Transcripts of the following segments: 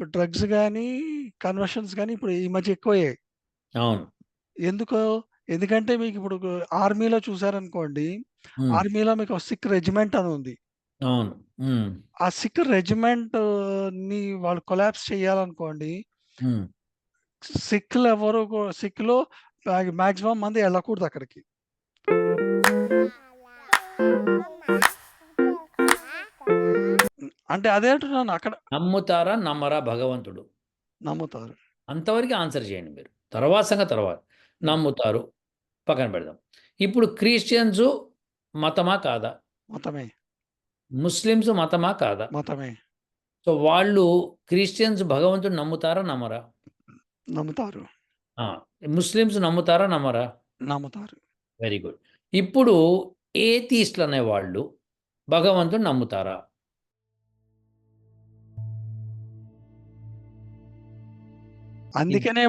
Drugs గానీ, conversions గానీ ఇప్పుడు ఈ మధ్య ఎక్కువయ్యాయి. అవును. ఎందుకో ఎందుకంటే మీకిప్పుడు ఆర్మీలో చూసారనుకోండి, హ్మ్. ఆర్మీలో మీకు సిక్ రెజిమెంట్ అని ఉంది. అవును. హ్మ్. ఆ సిక్ రెజిమెంట్‌ని వాళ్ళు కొలాప్స్ చేయాలనుకోండి, హ్మ్. సిక్‌లో మాక్సిమం మంది ఎళ్ళకూడదక్కడికి. అంటే అదే అంటున్నాను అక్కడ నమ్ముతారా? నమ్మరా భగవంతుడు? నమ్ముతారు. అంతవరకే ఆన్సర్ చేయండి మీరు. తర్వాత సంగతి తర్వాత. హ్మ్. నమ్ముతారు. పక్కన పెడదాం. ఇప్పుడు క్రిస్టియన్సు మతమా? కాదా? మతమే. ముస్లిమ్స్ మతమా? కాదా? మతమే. సో, వాళ్ళు క్రిస్టియన్స్ భగవంతుడిని నమ్ముతారా? నమ్మరా? నమ్ముతారు. ఆ! ముస్లిమ్స్ నమ్ముతారా? నమ్మరా? నమ్ముతారు. Very good. ఇప్పుడు ఏథీస్ట్‌లనేవాళ్ళు భగవంతుడిని నమ్ముతారా? ఇది అందుకనే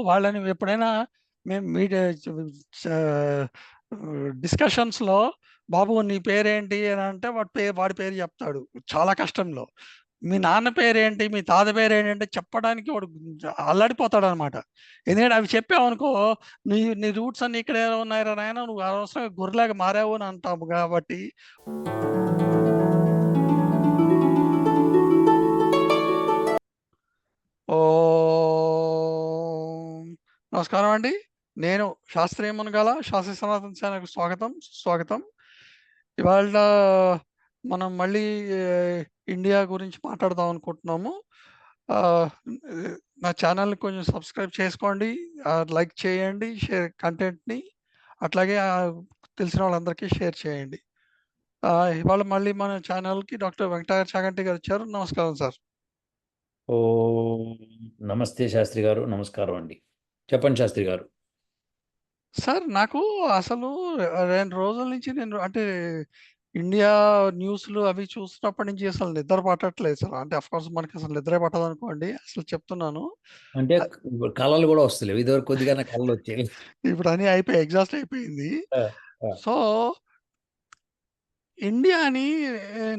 వాళ్ళని ఎప్పుడైనా మేము చ డిస్కషన్స్‌లో బాబు నీ పేరేంటి అని అంటే వాడి పేరు చెప్తాడు. చాలా కష్టంలో. మీ నాన్న పేరేంటి? మీ తాత పేరేంటి? అంటే చెప్పడానికి వాడు అల్లాడిపోతాడనమాట. ఎందుకంటే అవి చెప్పావనుకో నీ నీ రూట్స్ అన్నీ ఇక్కడే ఉన్నాయిరా నాయనా నువ్వు అనవసరంగా గొర్రెలాగా మారావు అని అంటాము కాబట్టి ఓం నమస్కారం అండి. నేను శాస్త్రీయ మునగాల శాస్త్రీయ సనాతన ఛానల్‌కి స్వాగతం, సుస్వాగతం. ఇవాళ మనం మళ్ళీ ఇండియా గురించి మాట్లాడదాం అనుకుంటున్నాము. ఆహ్, నా ఛానల్‌ని కొంచెం సబ్స్క్రైబ్ చేసుకోండి. లైక్ చేయండి. కంటెంట్‌ని అట్లాగే తెలిసిన వాళ్ళందరికీ షేర్ చేయండి. ఇవాళ మళ్ళీ మన ఛానల్‌కి డాక్టర్ వెంకటయ్య చాగంటి గారొచ్చారు. నమస్కారం సార్. ఓం నమస్తే శాస్త్రి గారు. నమస్కారం అండి. చెప్పండి శాస్త్రి గారు. సార్ నాకు అసలు 2 రోజుల నుంచి నేను అంటే ఇండియా న్యూస్‌లు అవి చూస్తున్నప్పటి నుంచి అసలు నిద్ర పట్టట్లేదు సార్. అంటే ఆఫ్‌కోర్స్ మనకసలు నిద్రే పట్టదనుకోండి. అసలు చెప్తున్నాను. అంటే అ కలలు గూడా వస్తలేవు. ఇదివరకు కొద్దిగానే కలలొచ్చేవి. ఇప్పుడు అన్నీ అయిపోయి ఎగ్జాస్ట్ అయిపోయింది. ఆ! ఆ! సో, ఇండియాని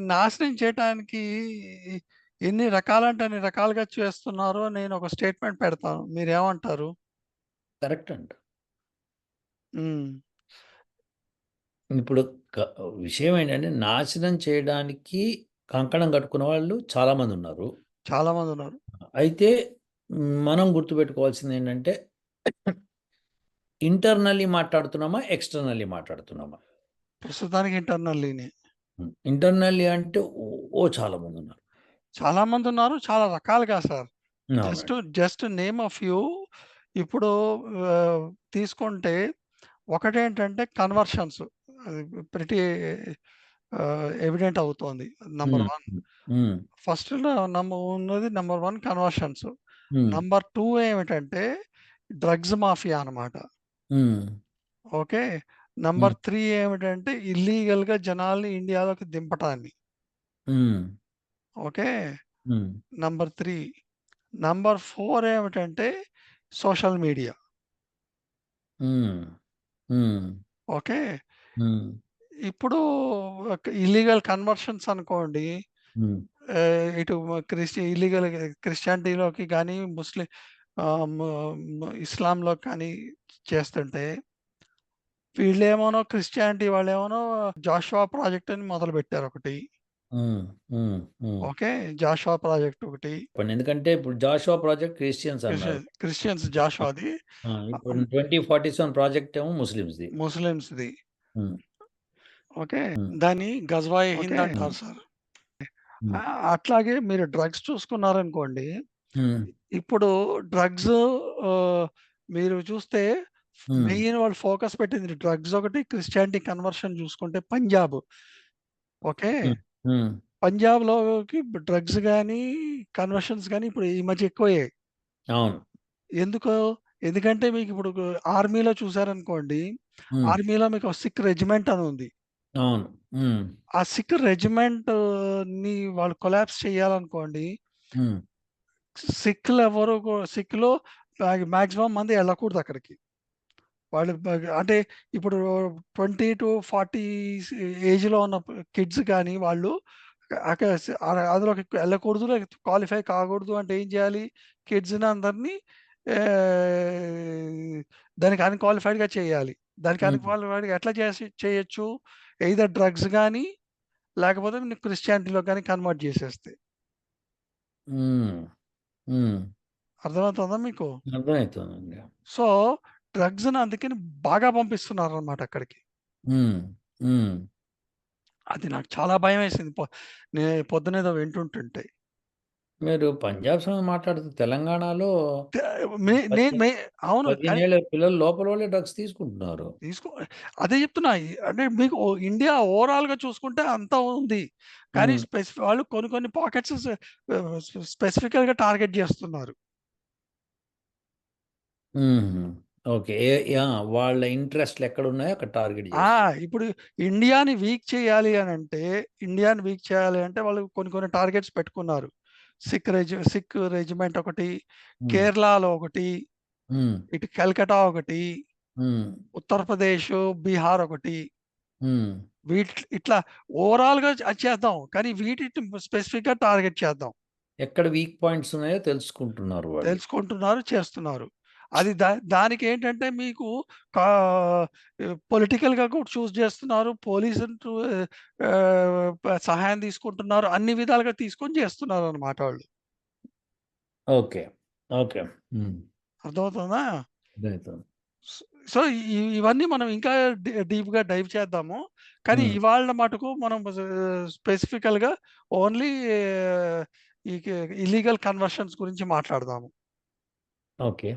నాశనం చేయటానికి ఎన్ని రకాలంటే అన్ని రకాలుగా చేస్తున్నారో నేను ఒక స్టేట్మెంట్ పెడతాను. మీరేమంటారు? కరెక్ట్ అండి. హ్మ్. ఇప్పుడు క విషయం ఏంటంటే నాశనం చేయడానికి కంకణం కట్టుకున్న వాళ్ళు చాలామందున్నారు. చాలా మందున్నారు. అయితే మనం గుర్తుపెట్టుకోవాల్సిందేంటంటే ఇంటర్నల్లీ మాట్లాడుతున్నామా? ఎక్స్‌టర్నల్లీ మాట్లాడుతున్నామా? ప్రస్తుతానికి ఇంటర్నల్లీనే. ఇంటర్నల్లీ అంటే చాలామందున్నారు. చాలా మందున్నారు. చాలా రకాలుగా సార్. జస్ట్ అవునండి. జస్ట్ నేమ్ ఎ ఫ్యూ ఇప్పుడు ఆహ్, తీసుకుంటే ఒకటేంటంటే కన్వర్షన్స్. అది ప్రిటీ ఎవిడెంట్ అవుతోంది. నంబర్ హ్మ్. 1. హ్మ్. హ్మ్. ఫస్ట్‌లో ఉన్నది నంబర్ 1 కన్వర్షన్స్. హ్మ్. నంబర్ 2 ఏమిటంటే డ్రగ్స్ మాఫియా అనమాట. హ్మ్. ఓకే. హ్మ్. నంబర్ 3 ఏమిటంటే ఇల్లీగల్‌గా జనాల్ని ఇండియాలోకి దింపటాన్ని. హ్మ్. ఓకే. హ్మ్. నంబర్ 3. నంబర్ 4 ఏమిటంటే సోషల్ మీడియా. హ్మ్. హ్మ్. ఓకే. హ్మ్. ఇప్పుడు ఇల్లీగల్ కన్వర్షన్స్ అనుకోండి. హ్మ్. ఇటు ఇల్లీగల్ క్రిస్టియానిటీలోకి గానీ, ఆహ్, ము ము ఇస్లాంలోకి కానీ చేస్తుంటే, వీళ్ళేమోనో క్రిస్టియానిటీ వాళ్ళేమోనో జాషువా ప్రాజెక్ట్ అని మొదలుపెట్టారొకటి. హ్మ్. హ్మ్. హ్మ్. ఓకే. జాషువా ప్రాజెక్ట్ ఒకటి. చెప్పండి. ఎందుకంటే ఇప్పుడు 'జాషువా ప్రాజెక్ట్' క్రిస్టియన్స్ అన్నారు. క్రిస్టియన్స్ ఆ! జాషువాది. ఆ! ఇప్పుడు ఆహ్, 2047 ప్రాజెక్ట్ ఏమో ముస్లిమ్స్‌ది. ముస్లిమ్స్‌ది. హ్మ్. ఓకే. హ్మ్. దాన్ని గజ్వాయే హింద్ హ్మ్. అంటారు సార్. హ్మ్. అట్లాగే మీరు డ్రగ్స్ చూసుకున్నారనుకోండి. హ్మ్. ఇప్పుడు డ్రగ్స్ ఆహ్, మీరు చూస్తే హ్మ్. మెయిన్ వాళ్ళు ఫోకస్ పెట్టింది డ్రగ్స్ ఒకటి, క్రిస్టియానిటీ కన్వర్షన్ చూసుకుంటే పంజాబ్. ఓకే. హ్మ్. హ్మ్. పంజాబ్‌లోకి డ్రగ్స్ గానీ, కన్వర్షన్స్ గానీ ఇప్పుడు ఈ మధ్య ఎక్కువయ్యాయి. అవును. ఎందుకో ఎందుకంటే మీకిప్పుడు ఆర్మీలో చూసారనుకోండి. హ్మ్. ఆర్మీలో మీకు సిక్ రెజిమెంట్ అని ఉంది. అవును. హ్మ్. ఆ సిక్ రెజిమెంట్‌ని వాళ్ళు కొలాప్స్ చేయాలనుకోండి. హ్మ్. సిక్‌లో మాక్సిమం మంది ఎళ్ళకూడదక్కడికి. వాళ్ళు అంటే ఇప్పుడు 20-40 ఏజ్‌లో ఉన్న కిడ్స్ గాని వాళ్ళు అందులోకి వెళ్ళకూడదు, లేకపోతే క్వాలిఫై కాకూడదు అంటే ఏం చేయాలి? కిడ్స్‌ని అందరినీ దానికి అన్‌క్వాలిఫైడ్‌గా చేయాలి. దానికి హ్మ్. అన్‌క్వాలిఫైడ్‌గా ఎట్లా చేయొచ్చు? ఎయిదర్ డ్రగ్స్ గానీ, లేకపోతే క్రిస్టియానిటీలోకి గానీ కన్వర్ట్ చేసేస్తే. హ్మ్. హ్మ్. అర్థమవుతుందా మీకు? అర్థమైతుందండి. సో, డ్రగ్స్‌ని అందుకని బాగా పంపిస్తున్నారనమాట అక్కడికి. హ్మ్. హ్మ్. అది నాకు చాలా భయమేసింది. పొద్దునేదో వింటుంటుంటే. మీరు పంజాబ్ సంగతి మాట్లాడుతూ తెలంగాణలో తే మే నే 15, మే అవును. 15 కానీ ఏళ్ల పిల్లలు లోపలోళ్ళే డ్రగ్స్ తీసుకుంటున్నారు. తీసుకో అదే చెప్తున్నా. అంటే మీకు ఇండియా ఓవరాల్‌గా చూసుకుంటే అంతా ఉంది. కానీ హ్మ్. వాళ్ళు కొన్ని కొన్ని పాకెట్స్ స్పెసిఫికల్‌గా టార్గెట్ చేస్తున్నారు. హుహు. ఓకే. యాహ్! వాళ్ళ ఇంట్రెస్ట్‌లు ఎక్కడున్నాయో అక్కడ టార్గెట్ ఆ! చేస్తున్నారు. ఇప్పుడు ఇండియాని వీక్ చేయాలి అనంటే, ఇండియాని వీక్ చేయాలి అంటే వాళ్ళు కొన్ని కొన్ని టార్గెట్స్ పెట్టుకున్నారు. సిక్ రెజిమెంట్ ఒకటి, హ్మ్. కేరళలో ఒకటి, హ్మ్. ఇటు కల్కటా ఒకటి, హ్మ్. ఉత్తరప్రదేశ్, బీహార్ ఒకటి. హ్మ్. ఇట్లా ఓవరాల్‌గా చేద్దాం. కానీ స్పెసిఫిక్‌గా టార్గెట్ చేద్దాం. ఎక్కడ వీక్ పాయింట్స్ ఉన్నాయో తెలుసుకుంటున్నారు వాళ్ళు. తెలుసుకుంటున్నారు, చేస్తున్నారు. అది దానికేంటంటే మీకు కా పొలిటికల్‌గా కూడా చూజ్ చేస్తున్నారు. పోలీసులు సహాయం తీసుకుంటున్నారు. అన్ని విధాలుగా తీసుకొని చేస్తున్నారనమాట వాళ్ళు. ఓకే. ఓకే. హ్మ్. అర్థమవుతుందా? అర్థమైతుంది. స్ సో, ఇవన్నీ మనం ఇంకా డీప్‌గా డైవ్ చేద్దాము. కానీ హ్మ్. ఇవాళ మటుకు మనం స్పెసిఫికల్‌గా ఓన్లీ ఈ ఇల్లీగల్ కన్వర్షన్స్ గురించి మాట్లాడదాము. ఓకే.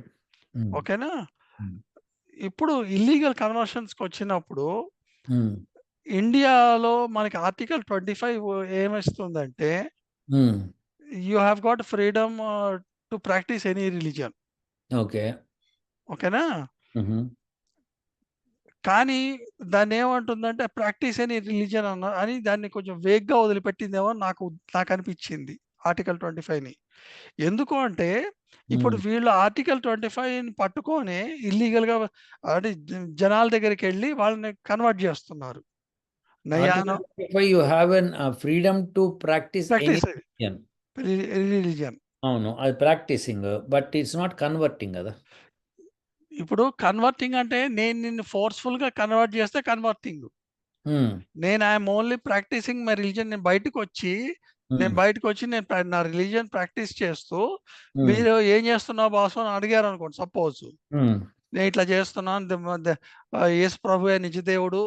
హ్మ్. ఓకేనా? హ్మ్. ఇప్పుడు ఇల్లీగల్ కన్వర్షన్స్‌కొచ్చినప్పుడు హ్మ్. ఇండియాలో మనకి ఆర్టికల్ 25 ఏమిస్తుందంటే, హ్మ్. You have got freedom to practise any religion. Okay. ఓకేనా? హుహు. కానీ దాన్నేమంటుందంటే ప్రాక్టీస్ ఎనీ రిలిజియన్ అని దాన్ని కొంచెం వేగ్‌గా వదిలిపెట్టిందేమో నాకనిపిచ్చింది. ఆర్టికల్ 25ని. ఎందుకు అంటే, ఇప్పుడు హ్మ్. వీళ్ళు ఆర్టికల్ 25ని పట్టుకొని ఇల్లీగల్‌గా అంటే జనాల దగ్గరికెళ్ళి వాళ్ళని కన్వర్ట్ జేస్తున్నారు. నయానో article 25 you have freedom to practise any practise religion. Religion. అవును. అది practising. But it's not converting గదా! ఇప్పుడు కన్వర్టింగ్ అంటే నేను నిన్ను ఫోర్స్‌ఫుల్‌గా కన్వర్ట్ జేస్తే కన్వర్టింగ్. హ్మ్. నేను I am only practising my religion. Hmm. నేను నా రిలిజియన్ ప్రాక్టీస్ చేస్తూ, హ్మ్. మీరు ఏం చేస్తున్నావు బాసు అని అడిగారనుకోండి సపోజ్. హ్మ్. నేను ఇట్లా చేస్తున్నాను. యేసు ప్రభువే నిజ దేవుడు.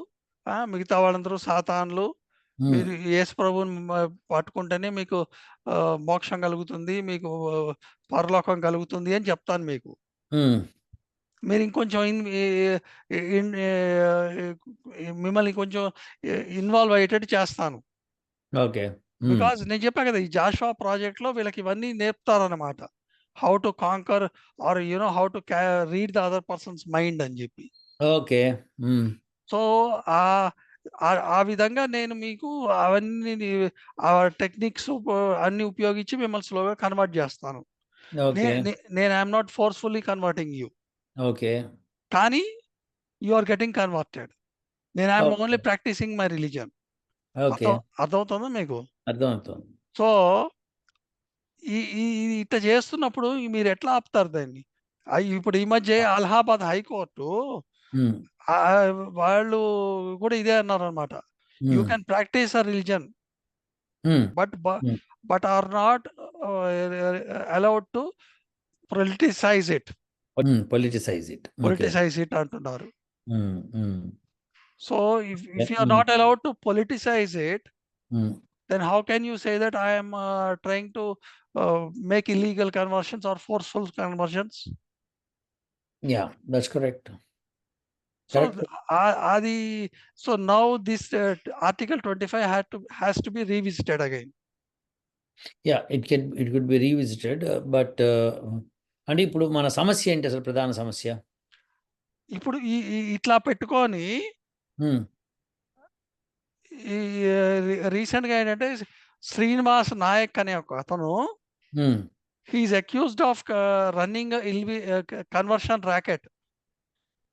మిగతా వాళ్ళందరూ సాతానులు. హ్మ్. మీరు యేసు ప్రభువుని పట్టుకుంటేనే మీకు మోక్షం కలుగుతుంది. మీకు పరలోకం కలుగుతుంది అని చెప్తాను మీకు. హ్మ్. మీరు ఇంకొంచెం ఇన్ మిమ్మల్ని కొంచెం ఇన్వాల్వ్ అయ్యేటట్టు చేస్తాను. ఓకే. హ్మ్. బికాజ్ నేను చెప్పా కదా! ఈ జాషువా ప్రాజెక్ట్‌లో వీళ్ళకి ఇవన్నీ నేర్పుతారనమాట. How to conquer or how to read the other person's mind అని జెప్పి. ఓకే. హ్మ్. సో, ఆహ్, ఆ విధంగా నేను మీకు అవన్నీ ఆ టెక్నిక్స్ అన్నీ ఉపయోగించి మిమ్మల్ని స్లోగా కన్వర్ట్ జేస్తాను. నే ఓకే. నే నేను I'm not forcefully converting you. Okay. కానీ you are getting converted. I'm okay. Only practising my religion. Okay. అర్థమవుతుందా మీకు? అర్థమవుతుంది. సో, ఈ ఈ ఈ ఇట్ట చేస్తున్నప్పుడు మీరెట్లా ఆపుతారు దాన్ని? ఇప్పుడు ఈ మధ్య అలహాబాద్ హైకోర్టు హ్మ్. వాళ్ళు కూడా ఇదే అన్నారనమాట. You hmm. Can practise a religion hmm. But బ hmm. But are not allowed to politicise it. Hmm. Politicise it. Okay. Politicise it అంటున్నారు. Hmm. Hmm. So, if you are hmm. Not allowed to politicise it, hmm. then how can you say that I am trying to make illegal conversions or forceful conversions? Yeah! That's correct. So correct. so now this Article 25 has to be revisited again. Yeah! It could be revisited. But అంటే ఇప్పుడు మన సమస్య ఏంటి అసలు ప్రధాన సమస్య? ఇప్పుడు ఇట్లా పెట్టుకొని హ్మ్. ఈ రీసెంట్‌గా ఏంటంటే శ్రీనివాస్ నాయక్ అనే ఒక అతను hmm. He is accused of running conversion racket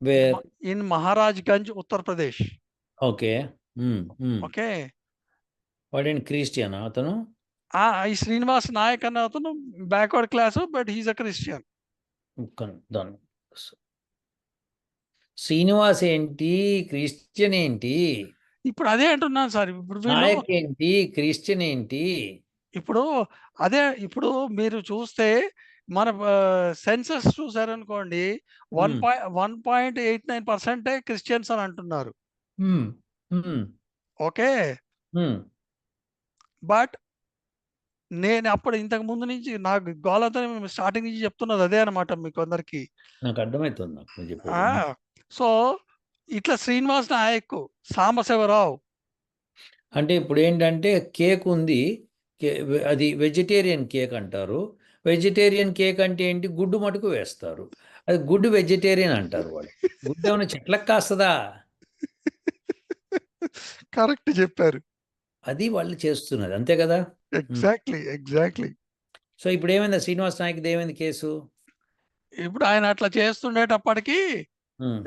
where in Maharajganj, Uttar Pradesh. Okay. Hmm. Hmm. Okay. వాడేంటి క్రిస్టియనా అతను? ఈ శ్రీనివాస్ నాయక్ అనే అతను backward class, but he's a Christian. దాన్ని శ్రీనివాస్ ఏంటి, క్రిస్టియన్ ఏంటి, ఇప్పుడు అదే అంటున్నాను సార్. ఇప్పుడు వీళ్ళు నాయక్ ఏంటి, క్రిస్టియన్ ఏంటి? ఇప్పుడు ఇప్పుడు మీరు చూస్తే మన సెన్సస్ చూసారనుకోండి, ఉమ్, 1.89% క్రిస్టియన్స్ అని అంటున్నారు. ఉమ్, ఉమ్, ఓకే. ఉమ్. బట్ నేను అప్పుడు ఇంతకు ముందు నుంచి నాకు గోలంతా మేము స్టార్టింగ్ నుంచి చెప్తున్నది అదే అనమాట మీకు అందరికి. నాకు అర్థమవుతుంది నాకు మీరు చెప్పేది. సో ఇట్లా శ్రీనివాస్ నాయక్, సాంబశివరావు, అంటే ఇప్పుడు ఏంటంటే కేక్ ఉంది, అది వెజిటేరియన్ కేక్ అంటారు. వెజిటేరియన్ కేక్ అంటే ఏంటి, గుడ్డు మటుకు వేస్తారు, అది గుడ్డు వెజిటేరియన్ అంటారు. వాళ్ళు గుడ్డు ఏమైనా చెట్లకు కాస్తుందా? కరెక్ట్ చెప్పారు. అది వాళ్ళు చేస్తున్నది, అంతే కదా. ఎగ్జాక్ట్లీ. సో ఇప్పుడు ఏమైంది శ్రీనివాస్ నాయక్ ఏమైంది కేసు? ఇప్పుడు ఆయన అట్లా చేస్తుండేటప్పటికి ఉమ్,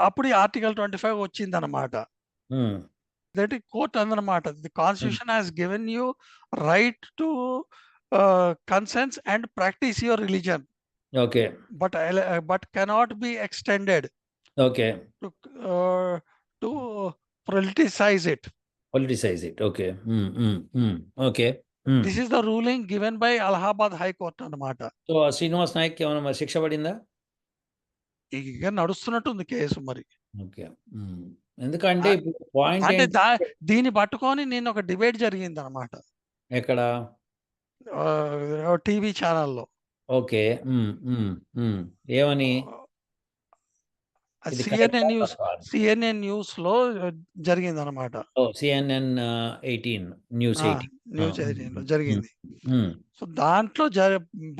అప్పుడు ఆర్టికల్ 25 వచ్చిందనమాట. ఉమ్, దట్ కోర్ట్ అందనమాట, the um. Constitution has given you right to conscience and practise your religion, okay, but cannot be extended okay. To to politicise it. Politicise it. Okay. Okay. This is the ruling given by Allahabad high court అన్నమాట. So uh Srinivas Naik ఏమైనా మరి శిక్ష పడిందా? ఇక నడుస్తున్నట్టుంది case మరి. Okay. ఎందుకంటే ఆ- ఇప్పుడు పాయింట్ అంటే ఏంటి, దీన్ని పట్టుకొని నేను ఒక డిబేట్ జరిగింది అనమాట ఎక్కడ? టీవీ ఛానల్లో. ఓకే. ఏమని? ఇది కరెక్టా తప్పా? సిఎన్ఎన్ న్యూస్ లో జరిగింది అనమాట. CNN 18 news 18. న్యూస్ ఉమ్, 18 లో ఉమ్, జరిగింది. ఉమ్, సో దాంట్లో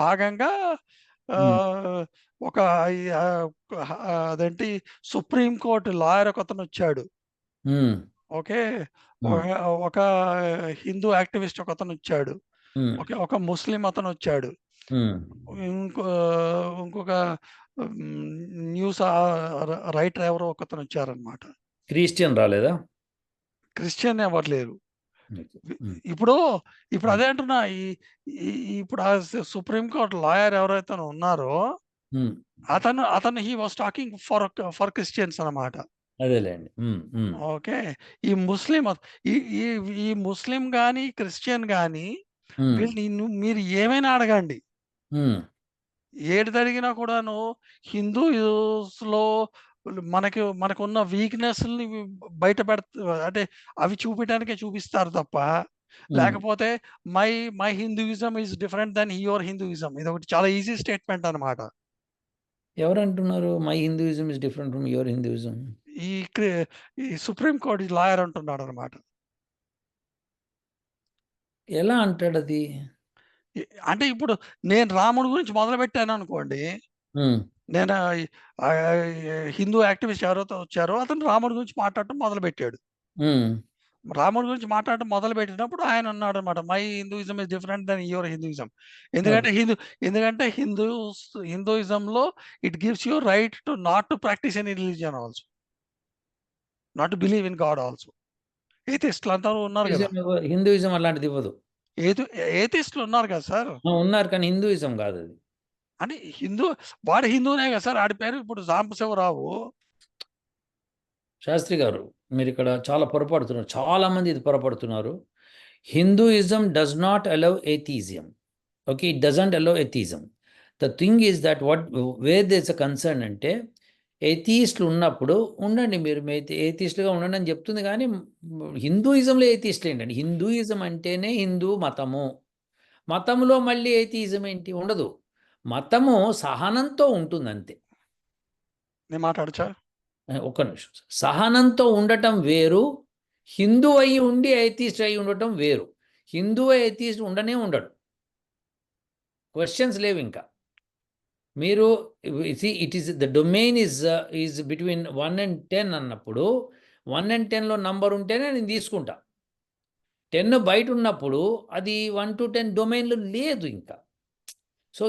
భాగంగా ఆ, ఉమ్, ఒక ఆ, అదేంటి సుప్రీం కోర్టు లాయర్ ఒక అతను వచ్చాడు. ఉమ్, ఓకే. ఉమ్, ఒక ఒక హిందూ యాక్టివిస్ట్ ఒక అతను వచ్చాడు. ఉమ్, ఒక ముస్లిం అతను వచ్చాడు. ఉమ్, ఇంకో ఇంకొక న్యూస్ రైటర్ ఎవరో ఒక అతను వచ్చారనమాట. క్రిస్టియన్ రాలేదా? క్రిస్టియన్ ఎవరు లేరు. ఉమ్, ఇప్పుడు అదే అంటున్నా, ఇప్పుడు ఆ సుప్రీం కోర్ట్ లాయర్ ఎవరైతే ఉన్నారో ఉమ్, అతను he was talking for Christians అన్నమాట. అదేలేండి. ఓకే. ఈ ముస్లిం ఈ ఈ ఈ ముస్లిం గాని క్రిస్టియన్ గాని మీరు ఏమైనా అడగండి, ఏది జరిగినా కూడాను హిందూస్లో మనకున్న వీక్నెస్ని బయట అంటే అవి చూపించడానికే చూపిస్తారు తప్ప, లేకపోతే my my Hinduism is different then your Hinduism. ఇది ఒకటి చాలా ఈజీ స్టేట్మెంట్ అనమాట. ఎవరు అంటున్నారు my Hinduism is different from your Hinduism? ఈ సుప్రీం కోర్టు లాయర్ అంటున్నాడు అనమాట. ఎలా అంటాడు అది? అంటే ఇప్పుడు నేను రాముడి గురించి మొదలు పెట్టాను అనుకోండి, నేను హిందూ యాక్టివిస్ట్ ఎవరైతే వచ్చారో అతను రాముడి గురించి మాట్లాడటం మొదలు పెట్టాడు. రాముడి గురించి మాట్లాడటం మొదలు పెట్టినప్పుడు ఆయన అన్నాడు అనమాట, my Hinduism is different then your Hinduism. ఎందుకంటే హిందూయిజంలో it gives you right to not to practise any religion also, not to believe in God also. ఏథిస్టులు అందరూ ఉన్నారు కదా. హిందూయిజం అలాంటిది ఇవ్వదు. ఏథిస్టులు ఉన్నారు కదా సార్. ఉన్నారు, కానీ హిందూయిజం కాదు అది. అంటే వాడు హిందూనే కదా సార్. ఆడి పేరు ఇప్పుడు సాంబశివరావు. శాస్త్రి గారు, మీరు ఇక్కడ చాలా పొరపడుతున్నారు, చాలా మంది ఇది పొరపడుతున్నారు. Hinduism does not allow atheism. Okay, it doesn't allow atheism. The thing is that where there is a concern అంటే, ఎథీస్టులు ఉన్నప్పుడు ఉండండి, మీరు ఎథీస్టులుగా ఉండండి అని చెప్తుంది, కానీ హిందూయిజంలో ఎథీస్టులు ఏంటండి? హిందూయిజం అంటేనే హిందూ మతము. మతంలో మళ్ళీ ఎథీజం ఏంటి? ఉండదు. మతము సహనంతో ఉంటుంది అంతే. నేను మాట్లాడచ్చా? ఒక్క నిమిషం. సహనంతో ఉండటం వేరు, హిందూ అయి ఉండి ఎథీస్ట్ అయి ఉండటం వేరు. హిందూ ఎథీస్ట్ ఉండనే ఉండడు, క్వశ్చన్స్ లేవు ఇంకా. మీరు it is the domain is between 1 and 10 అన్నప్పుడు 1 and 10లో నంబర్ ఉంటేనే నేను తీసుకుంటా. 10 బయట ఉన్నప్పుడు అది 1 to 10 డొమైన్లో లేదు ఇంకా. సో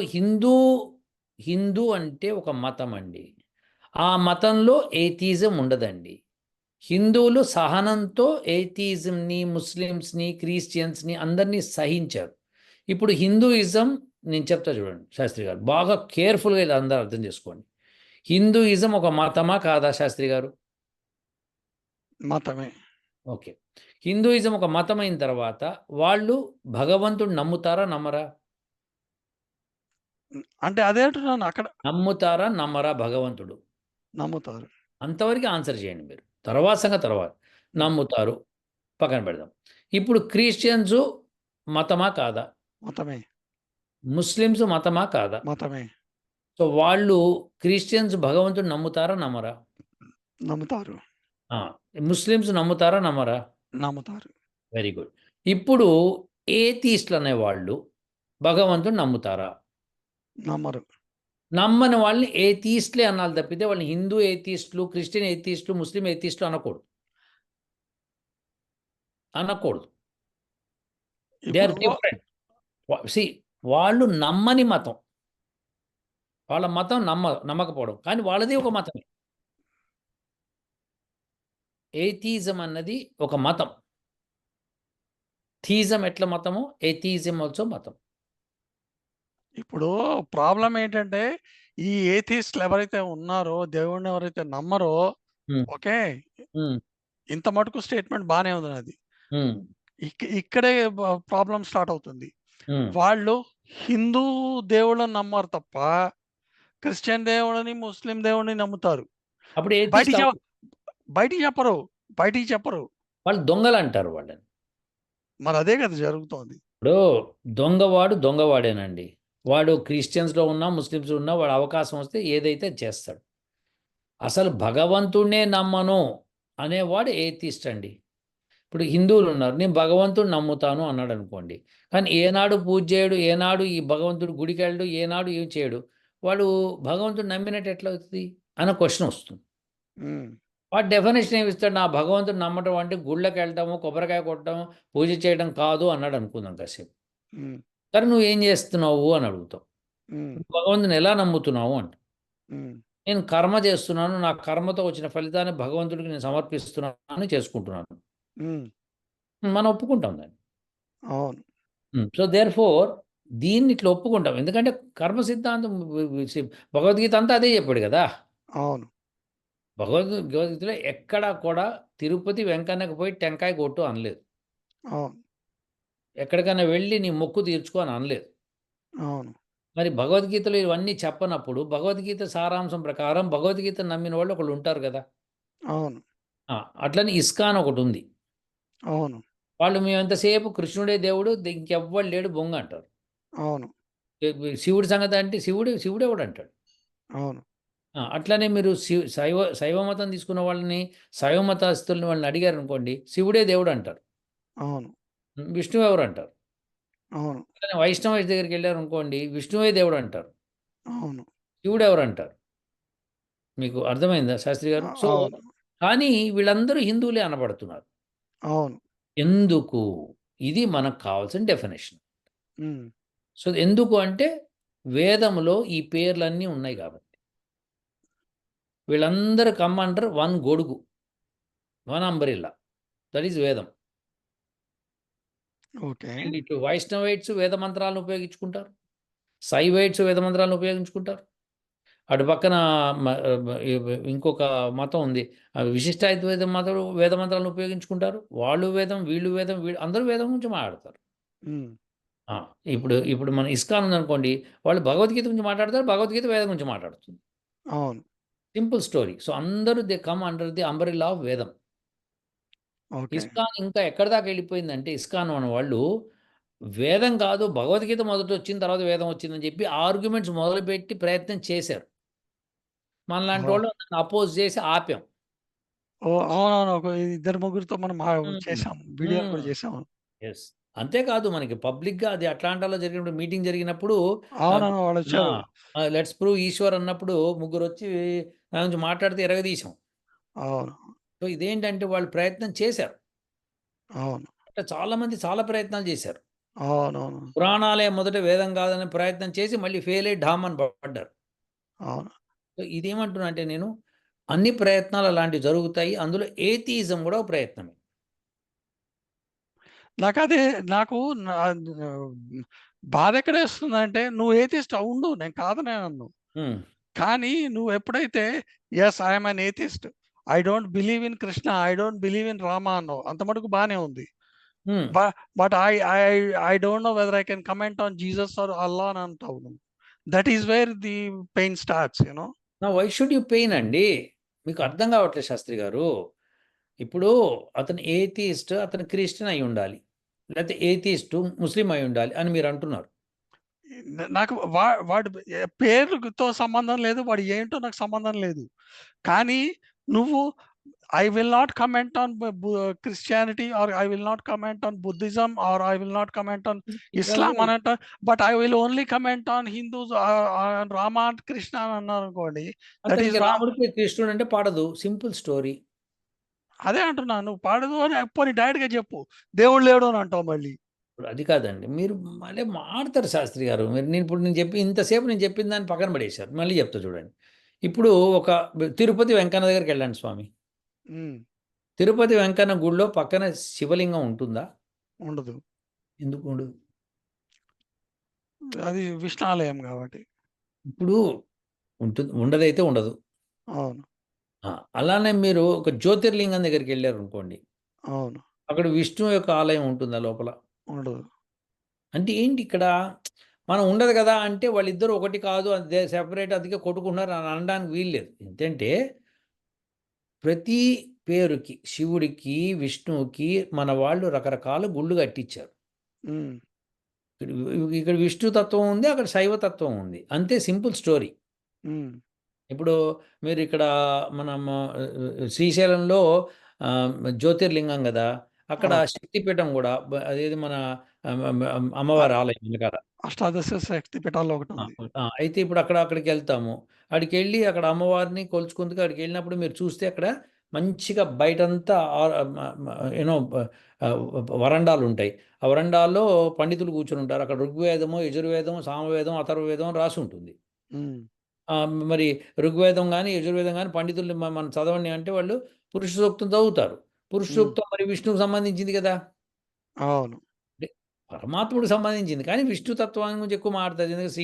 హిందూ అంటే ఒక మతం అండి. ఆ మతంలో ఏథిజం ఉండదండి. హిందువులు సహనంతో ఏథియిజంని, ముస్లిమ్స్ని, క్రిస్టియన్స్ని అందరినీ సహించారు. ఇప్పుడు హిందూయిజం నేను చెప్తా చూడండి శాస్త్రి గారు, బాగా కేర్ఫుల్గా ఇలా అందరూ అర్థం చేసుకోండి. హిందూయిజం ఒక మతమా కాదా శాస్త్రి గారు? మతమే. ఓకే. హిందూయిజం ఒక మతం అయిన తర్వాత వాళ్ళు భగవంతుడు నమ్ముతారా నమ్మరా? అంటే అదే అంటున్నాను అక్కడ. నమ్ముతారా నమ్మరా భగవంతుడు? నమ్ముతారు. అంతవరకు ఆన్సర్ చేయండి మీరు. తర్వాత సంగతి తర్వాత. నమ్ముతారు, పక్కన పెడదాం. ఇప్పుడు క్రిస్టియన్స్ మతమా కాదా? మతమే. ముస్లిమ్స్ మతమా కాదా? మతమే. సో వాళ్ళు క్రిస్టియన్స్ భగవంతుడు నమ్ముతారా నమ్మరా? నమ్ముతారు. ఆ! ముస్లిమ్స్ నమ్ముతారా నమ్మరా? నమ్ముతారు. Very good. ఇప్పుడు ఏథీస్టులు అనేవాళ్ళు భగవంతుడిని నమ్ముతారా? నమ్మరు. నమ్మని వాళ్ళని ఏథీస్ట్‌లే అనాలి తప్పితే వాళ్ళని హిందూ ఏథీస్టులు, క్రిస్టియన్ ఏథీస్టులు, ముస్లిం ఏథీస్టులు అనకూడదు. అనకూడదు. దే ఆర్ ఇప్పుడు డిఫరెంట్. వాళ్ళు నమ్మని మతం. వాళ్ళ మతం నమ్మకపోవడం. కానీ వాళ్ళది ఒక మతమే. ఏథీయిజం అన్నది ఒక మతం. థీయిజం ఎట్లా మతమో, ఏథీయిజం ఆల్సో మతం. ఇప్పుడు ప్రాబ్లమ్ ఏంటంటే, ఈ ఏథీస్ట్‌లు ఎవరైతే ఉన్నారో, దేవుడిని ఎవరైతే నమ్మరో, హ్మ్. ఓకే. హ్మ్. ఇంత మటుకు స్టేట్మెంట్ బానే ఉంది నాది. హ్మ్. ఇక్కడే ప్రాబ్లమ్ స్టార్ట్ అవుతుంది. హ్మ్. వాళ్ళు హిందూ దేవుళ్ళని నమ్మరు తప్ప, క్రిస్టియన్ దేవుడిని, ముస్లిం దేవుడిని నమ్ముతారు. అప్పుడు ఏథీస్ట్ బయటికి చె బయటికి చెప్పరు. బయటికి చెప్పరు. వాళ్ళు దొంగలంటారు వాళ్ళని. మరదే కదా జరుగుతోంది. ఇప్పుడు దొంగవాడు దొంగవాడేనండి. వాడు క్రిస్టియన్స్‌లో ఉన్నా, ముస్లిమ్స్‌లో ఉన్నా వాడు అవకాశం వస్తే ఏదైతే చేస్తాడు. అసలు భగవంతుడినే నమ్మను అనేవాడు ఏథీస్ట్ అండి. ఇప్పుడు హిందువులున్నారు. నేను భగవంతుడిని నమ్ముతాను అన్నాడనుకోండి. కానీ ఏనాడు పూజ చేయడు, ఏనాడు ఈ భగవంతుడి గుడికెళ్ళడు, ఏనాడు ఏం చేయడు. వాడు భగవంతుడిని నమ్మినట్టు ఎట్లా అవుతది? అన్న క్వెషన్ వస్తుంది. హ్మ్. వాడు డెఫినిషన్ ఏమిస్తాడు? నా భగవంతుడిని నమ్మటం అంటే గుళ్ళకెళ్ళటము, కొబ్బరికాయ కొట్టడం, పూజ చేయడం కాదు అన్నాడనుకుందాం కాసేపు. హ్మ్. సరే నువ్వేం చేస్తున్నావు అని అడుగుతావు. హ్మ్. నువ్వు భగవంతుడిని ఎలా నమ్ముతున్నావు అంటావు. హ్మ్. నేను కర్మ చేస్తున్నాను. నా కర్మతో వచ్చిన ఫలితాన్ని భగవంతుడికి నేను సమర్పిస్తున్నాను, చేసుకుంటున్నాను. హ్మ్. మనం ఒప్పుకుంటాం దాన్ని. అవును. సో దేర్‌ఫోర్ దీన్ని ఇట్లా ఒప్పుకుంటాం. ఎందుకంటే కర్మ సిద్ధాంతం భగవద్గీత అంతా అదే చెప్పాడు గదా! అవును. భగవద్గీతలో ఎక్కడా కూడా తిరుపతి వెంకన్నకి పోయి టెంకాయ కొట్టు అనలేదు. అవును. ఎక్కడికైనా వెళ్లి నీ మొక్కు తీర్చుకో అని అనలేదు. అవును. మరి భగవద్గీతలో ఇవన్నీ చెప్పనప్పుడు భగవద్గీత సారాంశం ప్రకారం భగవద్గీత నమ్మిన వాళ్ళు ఒకళ్ళు ఉంటారు గదా! అవును. ఆ! అట్లనే ఇస్కాన్ ఒకటుంది. అవును. వాళ్ళు మేమెంతసేపు కృష్ణుడే దేవుడు ఇంకెవ్వడు లేడు బొంగు అంటారు. అవును. శివుడి సంగతి అంటే శివుడెవడంటాడు. అవును. అట్లనే మీరు శైవ మతం తీసుకున్న వాళ్ళని, శైవ మతస్థుల్ని వాళ్ళని అడిగారనుకోండి, శివుడే దేవుడు అంటారు. అవును. విష్ణువు ఎవరంటారు. అవును. అట్లనే వైష్ణవస్ దగ్గరికెళ్లారనుకోండి, విష్ణువే దేవుడు అంటారు. అవును. శివుడు ఎవరంటారు. మీకు అర్థమైందా శాస్త్రి గారు? సో, అవును. కానీ వీళ్ళందరూ హిందువులే అనబడుతున్నారు. అవును. ఎందుకు? ఇది మనకు కావాల్సిన డెఫినిషన్. హ్మ్. సో, ఎందుకు అంటే వేదములో ఈ పేర్లన్నీ ఉన్నాయి కాబట్టి. వీళ్ళందరూ కమ్ అండర్ వన్ గొడుగు. One umbrella. దట్ ఈస్ వేదం. ఓకే. అండ్ ఇటు వైష్ణవైట్స్ వేద మంత్రాలను ఉపయోగించుకుంటారు. శైవైట్స్ వేద మంత్రాలను ఉపయోగించుకుంటారు. అటు పక్కన మ ఇంకొక మతం ఉంది. విశిష్టాద్వైత మతం వేద మంత్రాలను ఉపయోగించుకుంటారు. వాళ్ళు వేదం, వీళ్ళు వేదం, అందరూ వేదం గురించి మాట్లాడతారు. హ్మ్. ఆ! ఇప్పుడు మన ఇస్కాన్ ఉందనుకోండి, వాళ్ళు భగవద్గీత గురించి మాట్లాడతారు. భగవద్గీత వేదం గురించి మాట్లాడుతుంది. అవును. Simple story. సో, అందరూ they come under the umbrella of వేదం. ఓకే. ఇస్కాన్ ఇంకా ఎక్కడి దాకా వెళ్ళిపోయిందంటే ఇస్కాన్ వాళ్ళు వేదం కాదు భగవద్గీత మొదటొచ్చిన తర్వాత వేదం వచ్చిందని చెప్పి ఆర్గ్యుమెంట్స్ మొదలుపెట్టి ప్రయత్నం చేశారు. ఓహ్! మనలాంటోళ్ళు దాన్ని అపోజ్ చేసి ఆపాం. ఓహ్! అవునవును. ఒక ఇద్దరు ముగ్గురితో మనం హ్మ్. చేసాం. వీడియోలు హ్మ్. కూడా చేసాము. యెస్. అంతేకాదు మనకి పబ్లిక్‌గా అది అట్లాంటాలో జరిగినప్పుడు మీటింగ్ జరిగినప్పుడు ఆహ్, అవునవును. ఆ! వాళ్ళొచ్చారు. లెట్స్ ప్రూవ్ ఈశ్వర్ అన్నప్పుడు ముగ్గురొచ్చి దాని గురించి మాట్లాడితే ఇరగదీశాం. అవును. సో, ఇదేంటంటే వాళ్ళు ప్రయత్నం చేశారు. అవును. అంటే చాలామంది చాలా ప్రయత్నాలు చేశారు. అవునవును. పురాణాలే మొదట వేదం కాదని ప్రయత్నం చేసి మళ్ళీ ఫెయిల్ అయ్యి ఢామని పడ్డారు. అవును. సో, ఇదేమంటున్నా అంటే నేను అన్ని ప్రయత్నాలు అలాంటివి జరుగుతాయి. అందులో ఏథియిజం కూడా ఒక ప్రయత్నమే. నాకదే నాకు నా బాధెక్కడేస్తుందంటే, నువ్వు ఏథిస్ట్ ఉండు. నేను కాదనను. హ్మ్. కానీ నువ్వు ఎప్పుడైతే yes I am an atheist. I don't believe in Krishna. I don't believe in Rama అన్నావు. అంత మటుకు బానే ఉంది. Hmm. But I don't know whether I can comment on Jesus or Allah అని అంటావు నువ్వు. That is where the pain starts you know. Why should you pain అండి? మీకు అర్థం కావట్లేదు శాస్త్రి గారు. ఇప్పుడు అతను ఏథియిస్ట్, అతను క్రిస్టియన్ అయి ఉండాలి. లేకపోతే ఏథియిస్టు ముస్లిం అయి ఉండాలి అని మీరు అంటున్నారు. నాకు వాడి పేరుతో సంబంధం లేదు. వాడు ఏంటో నాకు సంబంధం లేదు. కానీ నువ్వు I will not comment on Christianity or I will not comment on Buddhism or I will not comment on Islam అని అంట. But I will only comment on Hindus Rama and Krishna అని అన్నారు అనుకోండి. దట్ ఈస్ అతనికి రాంగ్. రాముడికి కృష్ణుడు అంటే పడదు. Simple story. అదే అంటున్నాను. నువ్వు పాడదు అని పోనీ డైరెక్ట్‌గా చెప్పు. దేవుడు లేడు అని అంటావు మళ్ళీ. ఇప్పుడు అది కాదండి. మీరు మళ్ళీ మాడతారు శాస్త్రి గారు. నేను చెప్పి ఇంతసేపు నేను చెప్పిన దాన్ని పక్కన పడేశారు. మళ్ళీ చెప్తా చూడండి. ఇప్పుడు ఒక తిరుపతి వెంకన్న దగ్గరికి వెళ్ళండి స్వామి. హ్మ్. తిరుపతి వెంకన్న గుడిలో పక్కన శివలింగం ఉంటుందా? ఉండదు. ఎందుకు ఉండదు? అది విష్ణు ఆలయం కాబట్టి. ఇప్పుడు ఉండదైతే ఉండదు. అవును. ఆ! అలానే మీరు ఒక జ్యోతిర్లింగం దగ్గరికి వెళ్లారనుకోండి. అవును. అక్కడ విష్ణువు యొక్క ఆలయం ఉంటుందా లోపల? ఉండదు. అంటే ఏంటి ఇక్కడ? మనం ఉండదు కదా! అంటే వాళ్ళిద్దరూ ఒకటి కాదు. అదే సెపరేట్ అందుకే కొట్టుకుంటున్నారు అని అనడానికి వీల్లేదు. ఏంటంటే ప్రతి పేరుకి శివుడికి, విష్ణువుకి మన వాళ్ళు రకరకాల గుళ్ళు కట్టించారు. హ్మ్. ఇక్కడ విష్ణు తత్వం ఉంది. అక్కడ శైవ తత్వం ఉంది. అంతే సింపుల్ స్టోరీ. హ్మ్. ఇప్పుడు మీరు ఇక్కడ మనం శ్రీశైలంలో జ్యోతిర్లింగం గదా! అక్కడ అవును. శక్తిపీఠం గూడా అదేది మన అమ్మవారి ఆలయం వెనకాల. అష్టాదశ శక్తి పీఠాల్లో ఆ! ఒకటుంది. అయితే ఇప్పుడు అక్కడికెళ్తాము. ఆడికెళ్ళి అక్కడ అమ్మవారిని కొలుచుకుందుకు ఆడికెళ్ళినప్పుడు మీరు చూస్తే అక్కడ మంచిగా బయటంతా మ మ యూనో ఆహ్, వరండాలుంటాయి. ఆ వరండాల్లో పండితులు కూర్చొనుంటారు. అక్కడ ఋగ్వేదము, యజుర్వేదం, సామవేదం, అథర్వవేదం అని రాసుంటుంది. హ్మ్. మరి ఋగ్వేదం గాని, యజుర్వేదం గాని పండితులు మనం చదవండి అంటే వాళ్ళు పురుష సూక్తం చదువుతారు. పురుష హ్మ్. సూక్తం మరి విష్ణువుకి సంబంధించింది గదా! అవును. అంటే పరమాత్ముడికి సంబంధించింది. కానీ విష్ణు తత్వాన్ని గురించి ఎక్కువ మాట్లాడతారు. ఎందుకంటే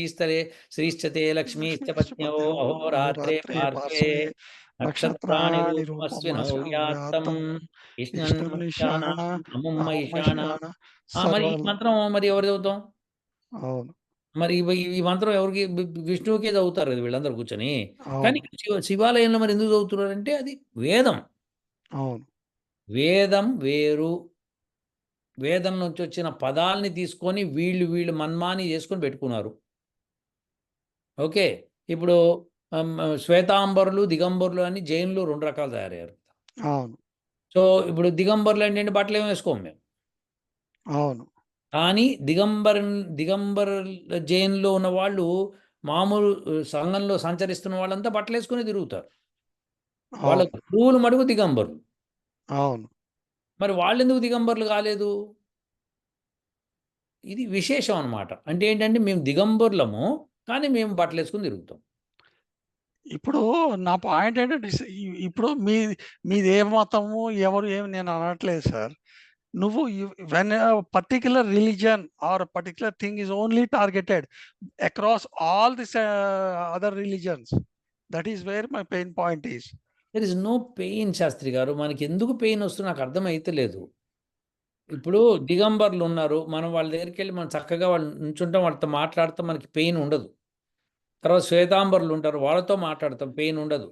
శ్రీశ్చతే లక్ష్మీశ్చ పత్న్యవో లక్ష్మీపత్న్యో అహోరాత్రే అహోరాత్రే పార్శ్వే పార్శ్వే నక్షత్రాణి నక్షత్రాణి రూపమస్వినౌ రూపమస్మినో వ్యాత్తం వ్యాత్తం ఇష్ణన్మయిషాణాం ఇష్టమనిశాన అముమ్మ ఈశాన. అహమయిషాన మరి ఈ సర్వం. మంత్రం మరి ఎవరు చదువుతాం? అవును. మరి ఈ మంత్రం ఎవరికి విష్ణువుకే చదువుతారు కదా వీళ్ళందరూ కూర్చొని. కానీ అవును. శివాలయంలో మరి ఎందుకు చదువుతున్నారంటే అది వేదం. అవును. వేదం వేరు. వేదం నుంచి వచ్చిన పదాల్ని తీసుకొని వీళ్ళు మన్మాని చేసుకొని పెట్టుకున్నారు. ఓకే. ఇప్పుడు శ్వేతాంబరులు, దిగంబరులు అని జైన్‌లో 2 రకాలు తయారయ్యారు. అవును. సో, ఇప్పుడు దిగంబరులు ఏంటంటే బట్టలేమి వేసుకోము మేము. అవును. కానీ దిగంబర్ జైన్‌లో ఉన్న వాళ్ళు మామూలు సంఘంలో సంచరిస్తున్న వాళ్ళంతా బట్టలేసుకొని తిరుగుతారు. వాళ్ళ అవును. గురువులు మటుకు దిగంబరులు. అవును. మరి వాళ్ళెందుకు దిగంబరులు కాలేదు? ఇది విశేషం అన్నమాట. అంటే ఏంటంటే మేము దిగంబరులము. కానీ మేము బట్టలేసుకొని తిరుగుతాం. ఇప్పుడు నా పాయింట్ ఏంటంటే ఇప్పుడు మీది ఏ మతము, ఎవరు ఏమి నేను అనట్లేదు సార్. నువ్వు when particular religion or particular thing is only targeted across all this other religions. That is where my pain point is. There is no pain Shastri garu. మనకెందుకు పెయిన్ వస్తుందో నాకు అర్థమైతలేదు. ఇప్పుడు దిగంబరులున్నారు. మనం వాళ్ళ దగ్గరికెళ్ళి మనం చక్కగా వాళ్ళు నుంచుంటాం. వాళ్ళతో మాట్లాడతాం. మనకి పెయిన్ ఉండదు. తర్వాత శ్వేతాంబరులుంటారు. వాళ్ళతో మాట్లాడతాం. పెయిన్ ఉండదు.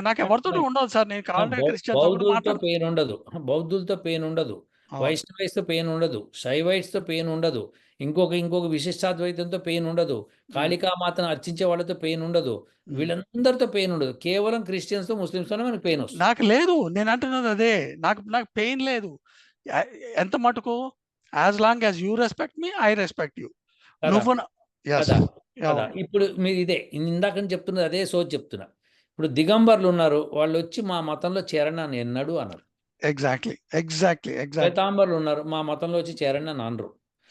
నాకు బట్ ఎవరితోటి మరి ఉండదు సార్. నేను కావాలంటే క్రిస్టియన్‌తో కూడా బౌద్ధులతో మాట్లాడతా. పెయిన్ ఉండదు. బౌద్ధులతో పెయిన్ ఉండదు. అవును. వైష్ణవైస్‌తో పెయిన్ ఉండదు. శైవైట్స్‌తో పెయిన్ ఉండదు. ఇంకొక విశిష్టాద్వైతంతో పెయిన్ ఉండదు. హ్మ్. కాళికామాతను అర్చించే వాళ్ళతో పెయిన్ ఉండదు. హ్మ్. వీళ్ళందరితో పెయిన్ ఉండదు. కేవలం క్రిస్టియన్స్‌తో, ముస్లిమ్స్‌తోనే మనకు పెయిన్ వస్తుంది. నాకు లేదు. నేనంటున్నది అదే. నాకు నాకు పెయిన్ లేదు. య ఎంత మటుకు as long as you respect me, I respect you. కదా! నువ్వు న యెస్. కదా! కదా! అవును. ఇప్పుడు మీరు ఇదే ఇందాక నుంచి చెప్తున్నది అదే సోది చెప్తున్నా. ఇప్పుడు దిగంబరులున్నారు. వాళ్ళొచ్చి మా మతంలో చేరనని ఎన్నడూ అనరు. ఎగ్జాక్ట్‌లీ. ఎగ్జాక్ట్‌లీ. ఎగ్జాక్ట్‌లీ. శ్వేతాంబరులున్నారు. మా మతంలో వచ్చి చేరండి అని అనరు.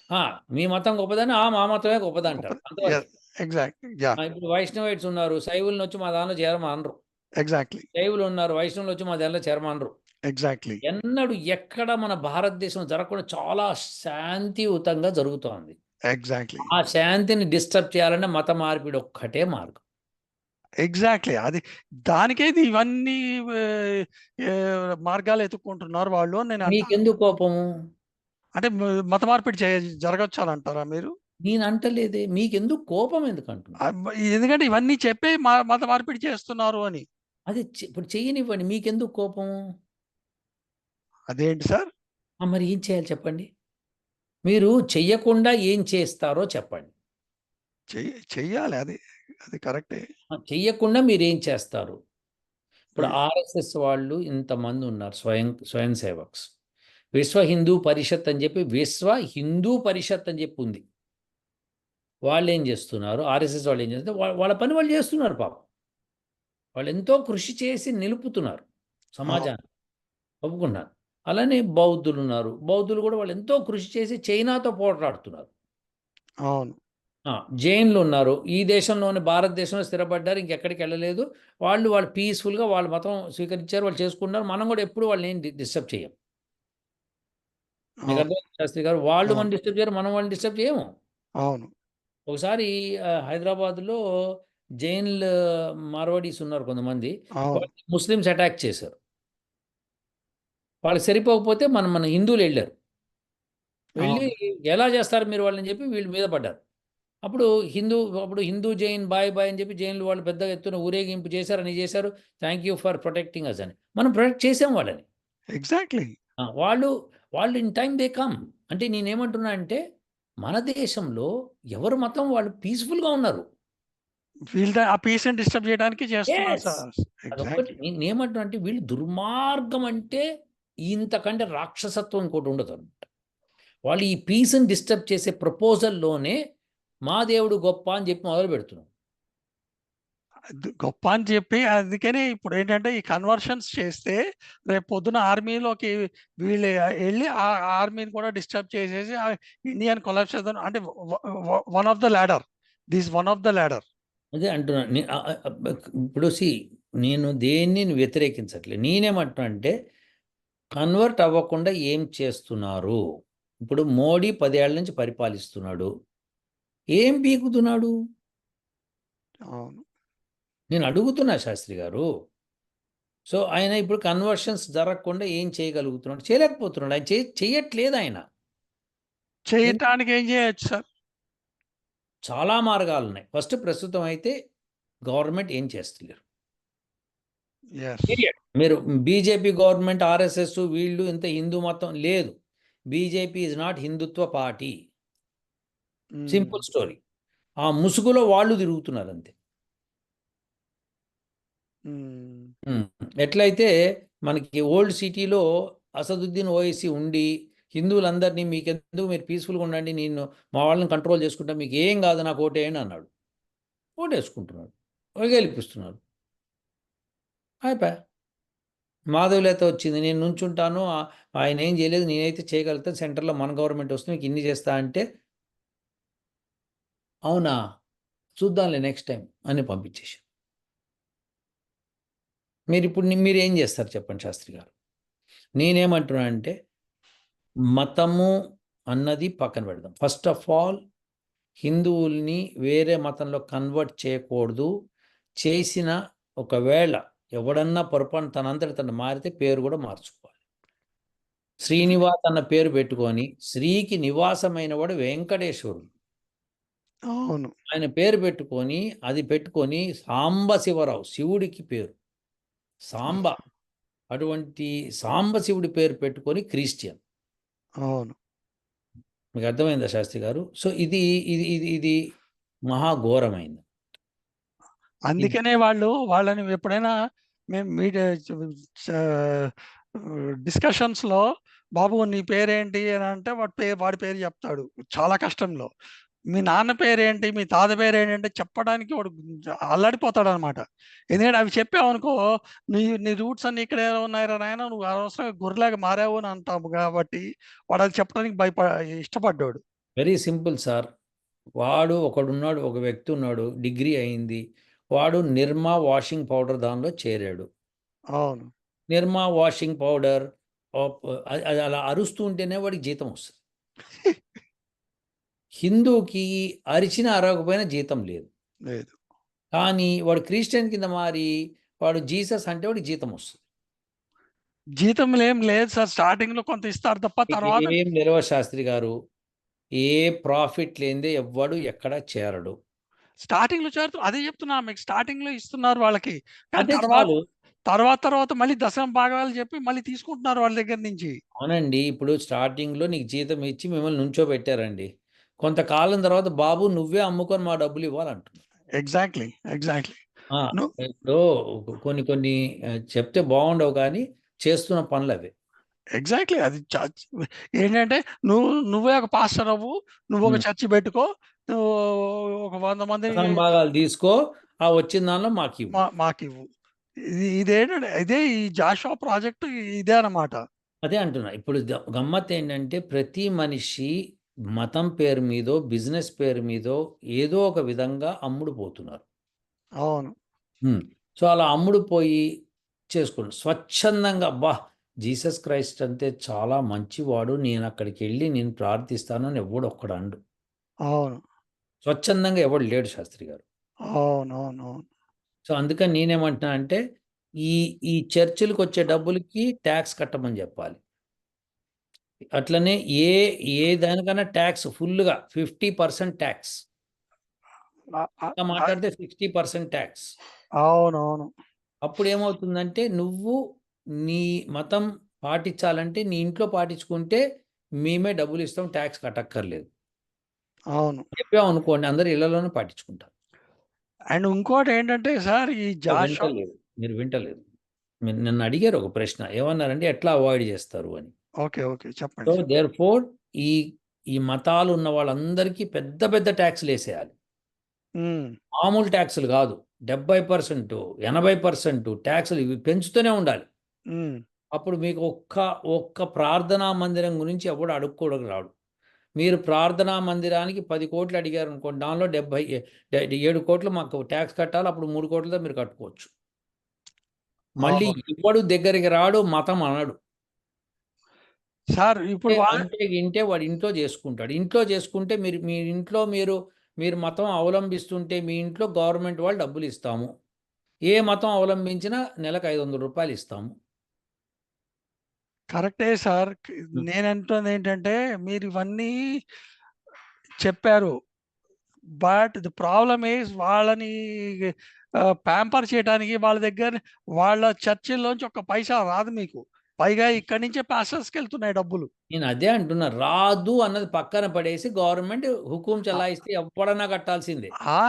ఆ! మీ మతం గొప్పదని, మా మతమే గొప్పదంటారు. గొప్పది. అంతవరకే. యెస్. ఎగ్జాక్ట్‌లీ. యాహ్! ఇప్పుడు వైష్ణవైట్స్ ఉన్నారు. శైవులనొచ్చి మా దానిలో చేరమనరు. ఎగ్జాక్ట్లీ. శైవులు ఉన్నారు, వైష్ణవులు వచ్చి మా దానిలో చేరమనరు. ఎగ్జాక్ట్లీ. ఎన్నడూ ఎక్కడ మన భారతదేశం జరగకుండా చాలా శాంతియుతంగా జరుగుతోంది. ఎగ్జాక్ట్లీ. ఆ శాంతిని డిస్టర్బ్ చేయాలంటే మత మార్పిడి ఒక్కటే మార్గం. ఎగ్జాక్ట్లీ. అది దానికే ఇవన్నీ మార్గాలు ఎతుక్కుంటున్నారు వాళ్ళు అని నేను అంటాను. మీకెందుకు కోపము? అంటే మత మార్పిడి జరగొచ్చు అని అంటారా మీరు? నేను అంటలేదే. మీకెందుకు కోపం ఎందుకంటున్నా? ఎందుకంటే ఇవన్నీ చెప్పి మత మార్పిడి చేస్తున్నారు అని. అది ఇప్పుడు చెయ్యనివ్వండి. మీకెందుకు కోపము? అదేంటి సార్? మరి ఏం చేయాలి చెప్పండి? మీరు చెయ్యకుండా ఏం చేస్తారో చెప్పండి. చెయ్యాలి. అది అది కరెక్టే. చెయ్యకుండా మీరేం చేస్తారు? ఇప్పుడు ఎ ఆర్ఎస్ఎస్ వాళ్ళు ఇంతమంది ఉన్నారు స్వయం సేవక్స్. విశ్వ హిందూ పరిషత్ అని చెప్పి విశ్వ హిందూ పరిషత్ అని చెప్పి ఉంది. వాళ్ళేం చేస్తున్నారు? ఆర్ఎస్ఎస్ వాళ్ళు ఏం చేస్తున్నారు? వాళ్ళ పని వాళ్ళు చేస్తున్నారు పాపం. వాళ్ళు ఎంతో కృషి చేసి నిలుపుతున్నారు అవును. సమాజాన్ని. ఒప్పుకున్నాను. అలానే బౌద్ధులున్నారు. బౌద్ధులు కూడా వాళ్ళు ఎంతో కృషి చేసి చైనాతో పోరాడుతున్నారు. అవును. జైన్లున్నారు. ఈ దేశంలోనే భారతదేశంలో స్థిరపడ్డారు. ఇంకెక్కడికి వెళ్ళలేదు. వాళ్ళు పీస్‌ఫుల్‌గా వాళ్ళ మతం స్వీకరించారు. వాళ్ళు చేసుకున్నారు. మనం కూడా ఎప్పుడు వాళ్ళని ఏం డిస్టర్బ్ చేయం. మీకు అవును. అర్థమైందా శాస్త్రి గారు? వాళ్ళు అవును. మనం డిస్టర్బ్ చేయరు. మనం వాళ్ళని డిస్టర్బ్ చేయము. అవును. ఒకసారి హైదరాబాద్‌లో జైన్‌లు మార్వాడీస్ ఉన్నారు కొంతమంది. అవును. వాళ్ళని ముస్లిమ్స్ అటాక్ చేశారు. వాళ్ళకి సరిపోకపోతే మన హిందువులెళ్లారు. వెళ్ళి అవును. ఎలా చేస్తారు మీరు వాళ్ళని చెప్పి వీళ్ళ మీద పడ్డారు. అప్పుడు హిందూ జైన్ బాయ్ బాయ్ అని చెప్పి జైన్లు వాళ్ళు పెద్ద ఎత్తున ఊరేగింపు చేశారు, అని చేశారు. Thank you for protecting us అని. మనం ప్రొటెక్ట్ చేసాం వాళ్ళని. ఎగ్జాక్ట్లీ. వాళ్ళు వాళ్ళు ఇన్ టైమ్ దే కమ్. అంటే నేనేమంటున్నా అంటే మన దేశంలో ఎవరి మతం వాళ్ళు పీస్‌ఫుల్‌గా ఉన్నారు. ఆ పీస్‌ని డిస్టర్బ్ చేయడానికి చేస్తున్నారు యెస్. సార్. అదొక్కటి ఎగ్జాక్ట్లీ. నేనేమంటున్నా అంటే వీళ్ళు దుర్మార్గం అంటే ఇంతకంటే రాక్షసత్వం ఇంకోటి ఉండదన్నమాట. వాళ్ళు ఈ పీస్‌ని డిస్టర్బ్ చేసే ప్రపోజల్‌లోనే మా దేవుడు గొప్ప అని చెప్పి మొదలుపెడుతున్నారు. గొప్ప అని చెప్పి అందుకనే ఇప్పుడేంటంటే ఈ కన్వర్షన్స్ చేస్తే రేపు పొద్దున ఆర్మీలోకి వీళ్ళు ఎళ్లి ఆ ఆర్మీని కూడా డిస్టర్బ్ చేసేసి ఇండియాని కొలాప్స్ చేద్దాం అంటే one of the ladder. This one of the ladder. అదే అంటున్నా. ఇప్పుడు నేను దేన్ని వ్యతిరేకించట్లే. నేనేమంటున్నా అంటే కన్వర్ట్ అవ్వకుండా ఏం చేస్తున్నారు? ఇప్పుడు మోడీ 10 ఏళ్ల నుంచి పరిపాలిస్తున్నాడు. ఏం పీకుతున్నాడు? అవును. నేను అడుగుతున్నా శాస్త్రి గారు. సో, ఆయన ఇప్పుడు కన్వర్షన్స్ జరగకుండా ఏం చేయగలుగుతున్నాడు? చేయలేకపోతున్నాడు. ఆయన చెయ్యట్లేదాయన. చేయటానికి ఏం చేయొచ్చు సార్? చాలా మార్గాలున్నాయి. ఫస్ట్ ప్రస్తుతం అయితే గవర్నమెంట్ ఏం చేస్తలేరు. యెస్. పీరియడ్. మీరు బీజేపీ గవర్నమెంట్, ఆర్ఎస్ఎస్ వీళ్ళు ఇంత హిందూ మతం లేదు. BJP is not Hindutva party. Hmm. Simple story. ఆ ముసుగులో వాళ్ళు తిరుగుతున్నారంతే. హ్మ్. ఎట్లయితే మనకి ఓల్డ్ సిటీలో అసదుద్దీన్ ఓవైసీ ఉండి హిందువులందరినీ మీకెందుకు మీరు పీస్‌ఫుల్‌గా ఉండండి. నేను మా వాళ్ళని కంట్రోల్ చేసుకుంటా. మీకు ఏం కాదు నాకు ఓటేయండి అన్నాడు. ఓటేసుకుంటున్నాడు. గెలిపిస్తున్నారు. అయిపాయే. మాధవీలత వచ్చింది. నేను నుంచుంటాను. ఆయన ఏం చేయలేదు. నేనైతే చేయగలుగుతాను. సెంటర్‌లో మన గవర్నమెంట్ వస్తుంది. మీకు ఇన్ని చేస్తా అంటే, అవునా! చూద్దాంలే నెక్స్ట్ టైమ్ అని పంపించేసారు. మీరేం చేస్తారు చెప్పండి శాస్త్రి గారు? నేనేమంటున్నానంటే, మతము అన్నది పక్కన పెడదాం. ఫస్ట్ ఆఫ్ ఆల్ హిందువుల్ని వేరే మతంలో కన్వర్ట్ చేయకూడదు. చేసిన ఒకవేళ ఎవడన్నా పొరపాటున తనంతట తను మారితే పేరు కూడా మార్చుకోవాలి. శ్రీనివాస్ అన్న పేరు పెట్టుకొని, శ్రీకి నివాసమైన వాడు వెంకటేశ్వరుడు. అవును. ఆయన పేరు పెట్టుకొని, అది పెట్టుకొని సాంబశివరావు శివుడికి పేరు. సాంబ. అటువంటి సాంబశివుడి పేరు పెట్టుకొని క్రిస్టియన్. అవును. మీకు అర్థమైందా శాస్త్రి గారు? సో, ఇది ఇది ఇది ఇది మహాఘోరమైంది. ఇది అందుకనే వాళ్ళని ఎప్పుడైనా మేము చ డిస్కషన్స్‌లో బాబు నీ పేరేంటి అని అంటే వాడి పేరు చెప్తాడు. చాలా కష్టంలో. మీ నాన్న పేరేంటి? మీ తాత పేరేంటి? అంటే చెప్పడానికి వాడు అల్లాడిపోతాడనమాట. ఎందుకంటే అవి చెప్పావనుకో నీ రూట్స్ అన్నీ ఇక్కడే ఉన్నాయిరా నాయన నువ్వు అనవసరంగా గొర్రెలాగా మారావు అని అంటాము కాబట్టి వాడు అది చెప్పడానికి ఇష్టపడ్డాడు. Very simple sir. ఒకడున్నాడు, ఒక వ్యక్తి ఉన్నాడు. డిగ్రీ అయింది. వాడు నిర్మా వాషింగ్ పౌడర్ దానిలో చేరాడు. అవును. నిర్మా వాషింగ్ పౌడర్ అది అలా అరుస్తూ ఉంటేనే వాడికి జీతం వస్తుంది. హిందూకి అరిచిన అరవకపోయినా జీతం లేదు. లేదు. కానీ వాడు క్రిస్టియన్ కింద మారి వాడు జీసస్ అంటే వాడికి జీతం వస్తుంది. జీతంలో ఏం లేదు సార్. స్టార్టింగ్‌లో కొంత ఇస్తారు తప్ప తర్వాత ఏం నిలవ శాస్త్రి గారు, ఏ ప్రాఫిట్ లేనిదే ఎవ్వడు ఎక్కడ చేరడు. స్టార్టింగ్‌లో చేరుతూ అదే చెప్తున్నా మీకు. స్టార్టింగ్‌లో ఇస్తున్నారు వాళ్ళకి. కానీ అదే తర్వాత చాలు. తర్వాత మళ్ళీ దశమ భాగాలు చెప్పి మళ్ళీ తీసుకుంటున్నారు వాళ్ళ దగ్గర నుంచి. అవునండి. ఇప్పుడు స్టార్టింగ్‌లో నీకు జీతం ఇచ్చి మిమ్మల్ని నుంచోబెట్టారండి. కొంతకాలం తర్వాత బాబు నువ్వే అమ్ముకొని మా డబ్బులు ఇవ్వాలంటున్నారు. ఎగ్జాక్ట్‌లీ. ఆ! ను ఇప్పుడు కొన్ని కొన్ని చెప్తే బాగుండవు కానీ చేస్తున్న పనులవే. ఎగ్జాక్ట్‌లీ. అది ఏంటంటే నువ్వే ఒక పాస్టర్ అవ్వు. నువ్వొక హ్మ్. చర్చి పెట్టుకో. నువ్వు ఒక 100 మందిని దశంభాగాలు తీసుకో, ఆ వచ్చిన దానిలో మాకివ్వు. మాకివ్వు. ఇదేంటంటే ఇదే ఈ జాషువా ప్రాజెక్ట్ ఇదే అన్నమాట. అదే అంటున్నా. ఇప్పుడు గమ్మత్తేంటంటే ప్రతి మనిషి మతం పేరు మీదో, బిజినెస్ పేరు మీదో ఏదో ఒక విధంగా అమ్ముడుపోతున్నారు. అవును. హ్మ్. సో, అలా అమ్ముడుపోయి చేసుకోండి. స్వచ్ఛందంగా అబ్బా! జీసస్ క్రైస్ట్ అంటే చాలా మంచివాడు. నేనక్కడికెళ్ళి నేను ప్రార్థిస్తాను అని ఎవ్వడు ఒక్కడు. అవును. స్వచ్ఛందంగా ఎవడు లేడు శాస్త్రి గారు. అవునవునవును. సో, అందుకని నేనేమంటున్నా అంటే ఈ ఈ చర్చిలకొచ్చే డబ్బులకి టాక్స్ కట్టమని జెప్పాలి. అట్లనే ఏ ఏ దానికన్నా టాక్స్ ఫుల్లుగా 50% టాక్స్. అ అ ఇంకా అ మాట్లాడితే 60% టాక్స్. అవునవును. అప్పుడేమవుతుందంటే నువ్వు నీ మతం పాటించాలంటే నీ ఇంట్లో పాటించుకుంటే మేమే డబ్బులిస్తాం, టాక్స్ కట్టక్కర్లేదు. అవును. చెప్పామనుకోండి అందరూ ఇళ్లలోనే పాటించుకుంటారు. అండ్ ఇంకోటేంటంటే సార్ ఈ జాషువా వింటలేదు. మీరు వింటలేదు. మీరు నన్నడిగారు ఒక ప్రశ్న. ఏమన్నారంటే ఎట్లా అవాయిడ్ జేస్తారు అని. ఓకే. సో, చెప్పండి. దేర్‌ఫోర్ ఈ ఈ మతాలు ఉన్న వాళ్ళందరికీ పెద్ద పెద్ద టాక్స్‌లేసేయాలి. హ్మ్. మామూలు టాక్సులు గాదు. 70%, 80% టాక్సులు ఇవి పెంచుతూనే ఉండాలి. హ్మ్. అప్పుడు మీకు ఒక్క ప్రార్థనా మందిరం గురించి ఎవడు అడుక్కోవడానికి రాడు. మీరు ప్రార్థనా మందిరానికి 10,00,00,000 అడిగారనుకోండి. దానిలో 7,00,00,000 మాకు టాక్స్ కట్టాలి. అప్పుడు 3,00,00,000 మీరు కట్టుకోవచ్చు. మళ్ళీ అవును. ఎవ్వడు దగ్గరికి రాడు, మతం అనడు. సార్ ఇప్పుడు అంటే గింటే వాడు ఇంట్లో చేసుకుంటాడు. ఇంట్లో చేసుకుంటే మీ ఇంట్లో మీరు మతం అవలంబిస్తుంటే మీ ఇంట్లో గవర్నమెంట్ వాళ్ళు డబ్బులిస్తాము. ఏ మతం అవలంబించినా నెలకు రూ. 500 ఇస్తాము. కరెక్టే సార్. హ్మ్. నేనంటుందేంటంటే మీరివన్నీ చెప్పారు. బట్ ది ప్రాబ్లమ్ ఈస్ వాళ్ళని ప్యాంపర్ చేయడానికి వాళ్ళ దగ్గర వాళ్ళ చర్చిల్లోంచి ఒక్క పైసా రాదు మీకు. పైగా ఇక్కడి నుంచే పాస్టర్స్‌కెళ్తున్నాయి డబ్బులు. నేను అదే అంటున్నా. రాదు అన్నది పక్కన పడేసి గవర్నమెంట్ హుకుం ఆ! చలాయిస్తే ఎవ్వడన్నా కట్టాల్సిందే. ఆ!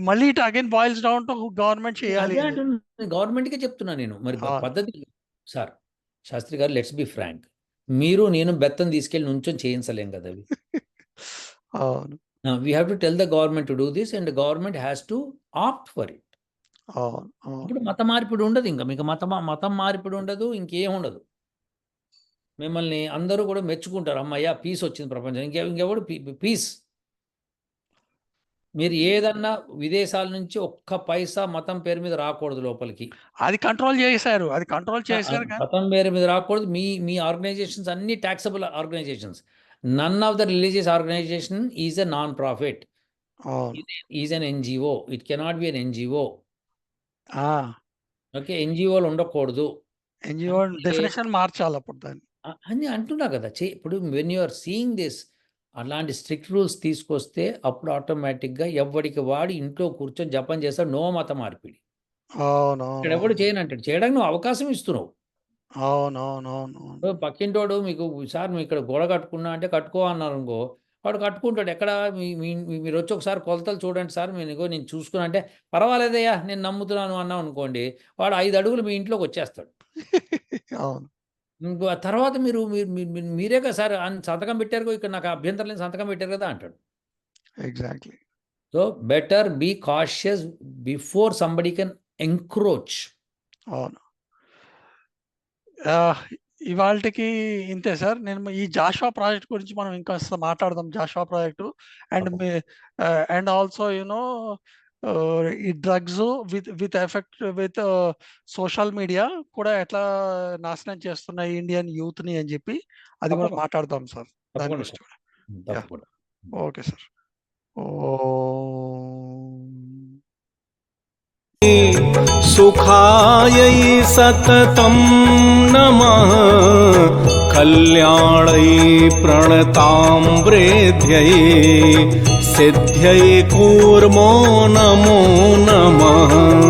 మళ్ళీ it again boils down to government నేను చేయాలి అదే అని. అంటున్నా. గవర్నమెంట్‌కే చెప్తున్నా నేను. మరి అవును. పద్ధతి సార్, శాస్త్రి గారు లెట్స్ బి ఫ్రాంక్. మీరు నేను బెత్తం తీసుకెళ్ళి నుంచొని చేయించలేం కదా అవి. అవును. We have to tell the government to do this and government has to opt for it. అవును. ఇప్పుడు మత మార్పిడి ఉండదింక. మీకు మతం మార్పిడి ఉండదు. ఇంకేం ఉండదు. మిమ్మల్ని అందరూ కూడా మెచ్చుకుంటారు. హమ్మయ్య! పీసొచ్చింది ప్రపంచం. ఇంకెవడు పీస్. మీరు ఏదన్నా విదేశాల నుంచి ఒక్క పైసా మతం పేరు మీద రాకూడదు లోపలికి. అది కంట్రోల్ చేశారు కానీ మతం పేరు మీద రాకూడదు. మీ ఆర్గనైజేషన్స్ అన్నీ taxable organisations. None of the religious organisation is a non profit. అవును. Is an NGO. It cannot be an NGO. Ah! Okay. ఎన్‌జీఓలు ఉండకూడదు. ఎన్‌జీఓ అంటే డెఫినిషన్ మార్చాలప్పుడు దాన్ని. అని అంటున్నా కదా! ఇప్పుడు when you are seeing this అలాంటి స్ట్రిక్ట్ రూల్స్ తీసుకొస్తే అప్పుడు ఆటోమేటిక్‌గా ఎవ్వడికి వాడు ఇంట్లో కూర్చొని జపం చేస్తాడు. నో మత మార్పిడి. ఇక్కడెవడు అవునవునవును. చేయనంటాడు. చేయడానికి నువ్వు అవకాశం ఇస్తున్నావు. అవునవునవునవును. పక్కింటోడు మీకు సార్ మీ ఇక్కడ గోడ కట్టుకున్నా అంటే కట్టుకో అన్నారనుకో, వాడు కట్టుకుంటాడు. ఎక్కడ మీ మీ మీరొచ్చి ఒకసారి కొలతలు చూడండి సార్ నేను చూసుకున్నా అంటే, పర్వాలేదయ్యా నేను నమ్ముతున్నాను అన్నామనుకోండి, వాడు 5 అడుగులు మీ ఇంట్లోకొచ్చేస్తాడు. అవును. ఇంకో ఆ తర్వాత మీరు మీరు మీ మీ మీరే కదా సార్ సంతకం పెట్టారుగా ఇక్కడ నాకు అభ్యంతరం లేదు సంతకం పెట్టారు కదా అంటాడు. Exactly. So, better be cautious before somebody can encroach. అవును. ఆహ్, ఇవాల్టికి ఇంతే సార్. నేను ఈ జాషువా ప్రాజెక్ట్ గురించి మనం ఇంకాస్త మాట్లాడదాం. జాషువా ప్రాజెక్టు అండ్ తప్పకుండా. మీ అండ్ ఆల్సో యూ నో ఈ drugs with effect with social media కూడా ఎట్లా నాశనం చేస్తున్నాయి ఇండియన్ యూత్ ని అని చెప్పి అది కూడా తప్పకుండా మాట్లాడదాం సార్ దాని తప్పకుండా గురించి సార్ కూడా. యా, తప్పకుండా ఓకే సార్. ఓ सुखायै सततं नमः कल्याणै प्रणतां वृद्ध्यै सिद्ध्यै कूर्मो नमो नमः.